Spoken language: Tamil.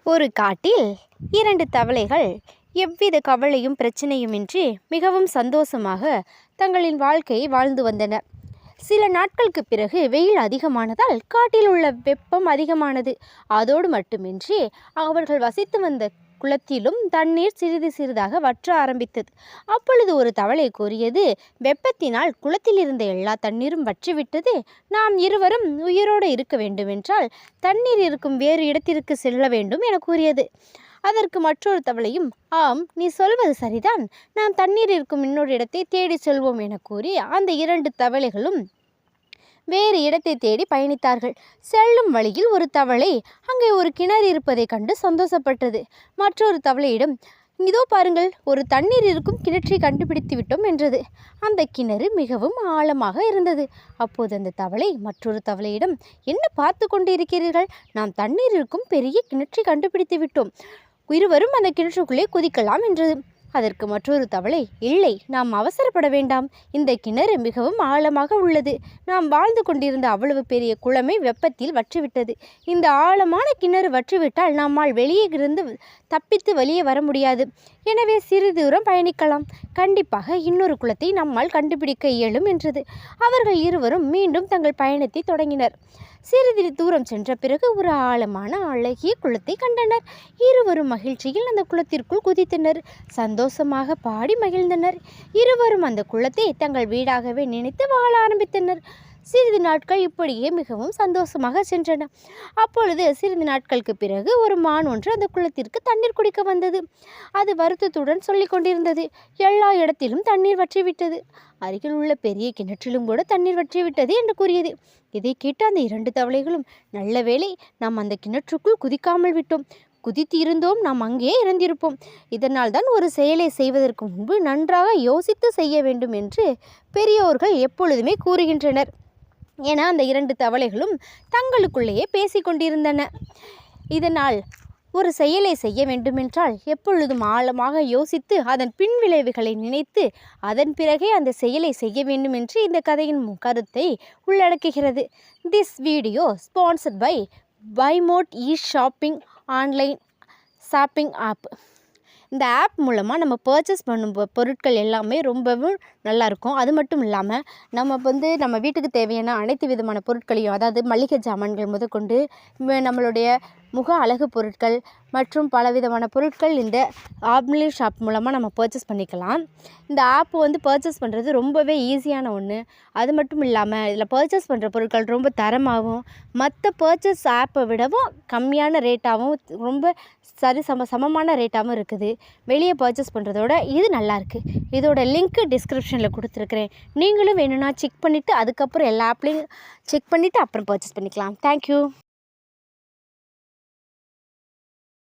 ஒரு காட்டில் 2 தவளைகள் எவ்வித கவலையும் பிரச்சனையுமின்றி மிகவும் சந்தோஷமாக தங்களின் வாழ்க்கையை வாழ்ந்து வந்தன. சில நாட்களுக்கு பிறகு வெயில் அதிகமானதால் காட்டில் உள்ள வெப்பம் அதிகமானது. அதோடு மட்டுமின்றி அவர்கள் வசித்து வந்த குளத்திலும் தண்ணீர் சிறிது சிறிதாக வற்ற ஆரம்பித்தது. அப்பொழுது ஒரு தவளை கூறியது, வெப்பத்தினால் குளத்தில் இருந்த எல்லா தண்ணீரும் வற்றிவிட்டது. நாம் இருவரும் உயிரோடு இருக்க வேண்டுமென்றால் தண்ணீர் இருக்கும் வேறு இடத்திற்கு செல்ல வேண்டும் என கூறியது. அதற்கு மற்றொரு தவளையும், ஆம், நீ சொல்வது சரிதான், நாம் தண்ணீர் இருக்கும் இன்னொரு இடத்தை தேடி செல்வோம் என கூறி அந்த 2 தவளைகளும் வேறு இடத்தை தேடி பயணித்தார்கள். செல்லும் வழியில் ஒரு தவளை அங்கே ஒரு கிணறு இருப்பதை கண்டு சந்தோஷப்பட்டது. மற்றொரு தவளையிடம், இதோ பாருங்கள், ஒரு தண்ணீர் இருக்கும் கிணற்றை கண்டுபிடித்து விட்டோம் என்றது. அந்த கிணறு மிகவும் ஆழமாக இருந்தது. அப்போது அந்த தவளை மற்றொரு தவளையிடம், என்ன பார்த்து கொண்டு இருக்கிறீர்கள், நாம் தண்ணீர் இருக்கும் பெரிய கிணற்றை கண்டுபிடித்து விட்டோம், இருவரும் அந்த கிணற்றுக்குள்ளே குதிக்கலாம் என்றது. அதற்கு மற்றொரு தவளை, இல்லை, நாம் அவசரப்பட வேண்டாம், இந்த கிணறு மிகவும் ஆழமாக உள்ளது. நாம் வாழ்ந்து கொண்டிருந்த அவ்வளவு பெரிய குளமே வெப்பத்தில் வற்றிவிட்டது. இந்த ஆழமான கிணறு வற்றிவிட்டால் நம்மால் வெளியே இருந்து தப்பித்து வெளியே வர முடியாது. எனவே சிறிது தூரம் பயணிக்கலாம், கண்டிப்பாக இன்னொரு குளத்தை நம்மால் கண்டுபிடிக்க இயலும் என்றது. அவர்கள் இருவரும் மீண்டும் தங்கள் பயணத்தை தொடங்கினர். சிறிது தூரம் சென்ற பிறகு ஒரு ஆழமான அழகிய குளத்தை கண்டனர். இருவரும் மகிழ்ச்சியில் அந்த குளத்திற்குள் குதித்தனர். சந்தோஷமாக பாடி மகிழ்ந்தனர். இருவரும் அந்த குளத்தை தங்கள் வீடாகவே நினைத்து வாழ ஆரம்பித்தனர். சிறிது நாட்கள் இப்படியே மிகவும் சந்தோஷமாக சென்றன. அப்பொழுது சிறிது நாட்களுக்கு பிறகு ஒரு மான் ஒன்று அந்த குளத்திற்கு தண்ணீர் குடிக்க வந்தது. அது வருத்தத்துடன் சொல்லி கொண்டிருந்தது, எல்லா இடத்திலும் தண்ணீர் வற்றிவிட்டது, அருகில் உள்ள பெரிய கிணற்றிலும் கூட தண்ணீர் வற்றிவிட்டது என்று கூறியது. இதை கேட்ட அந்த 2 தவளைகளும், நல்ல வேளை, நாம் அந்த கிணற்றுக்குள் குதிக்காமல் விட்டோம், குதித்து இருந்தோம் நாம் அங்கேயே இறந்திருப்போம். இதனால் தான் ஒரு செயலை செய்வதற்கு முன்பு நன்றாக யோசித்து செய்ய வேண்டும் என்று பெரியோர்கள் எப்பொழுதுமே கூறுகின்றனர் என அந்த 2 தவளைகளும் தங்களுக்குள்ளேயே பேசிக்கொண்டிருந்தன. இதனால் ஒரு செயலை செய்ய வேண்டுமென்றால் எப்பொழுதும் ஆழமாக யோசித்து அதன் பின்விளைவுகளை நினைத்து அதன் பிறகே அந்த செயலை செய்ய வேண்டும் என்று இந்த கதையின் கருத்தை உள்ளடக்குகிறது. This video sponsored by Bymode shopping online shopping app. இந்த ஆப் மூலமாக நம்ம பர்ச்சேஸ் பண்ணும் பொருட்கள் எல்லாமே ரொம்பவும் நல்லாயிருக்கும். அது மட்டும் இல்லாமல் நம்ம வீட்டுக்கு தேவையான அனைத்து விதமான பொருட்களையும், அதாவது மளிகை சாமான்கள் முதற்கொண்டு நம்மளுடைய முக அழகு பொருட்கள் மற்றும் பலவிதமான பொருட்கள் இந்த ஆன்லைன் ஷாப் மூலமாக நம்ம பர்ச்சேஸ் பண்ணிக்கலாம். இந்த ஆப் பர்ச்சேஸ் பண்ணுறது ரொம்பவே ஈஸியான ஒன்று. அது மட்டும் இல்லாமல் இதில் பர்ச்சேஸ் பண்ணுற பொருட்கள் ரொம்ப தரமாகவும் மற்ற பர்ச்சேஸ் ஆப்பை விடவும் கம்மியான ரேட்டாகவும் ரொம்ப சமமான ரேட்டாகவும் இருக்குது. வெளியே பர்ச்சேஸ் பண்ணுறதோட இது நல்லாயிருக்கு. இதோட லிங்க்கு டிஸ்கிரிப்ஷனில் கொடுத்துருக்குறேன். நீங்களும் வேணும்னா செக் பண்ணிவிட்டு அதுக்கப்புறம் எல்லா ஆப்லேயும் செக் பண்ணிவிட்டு அப்புறம் பர்ச்சேஸ் பண்ணிக்கலாம். தேங்க்யூ.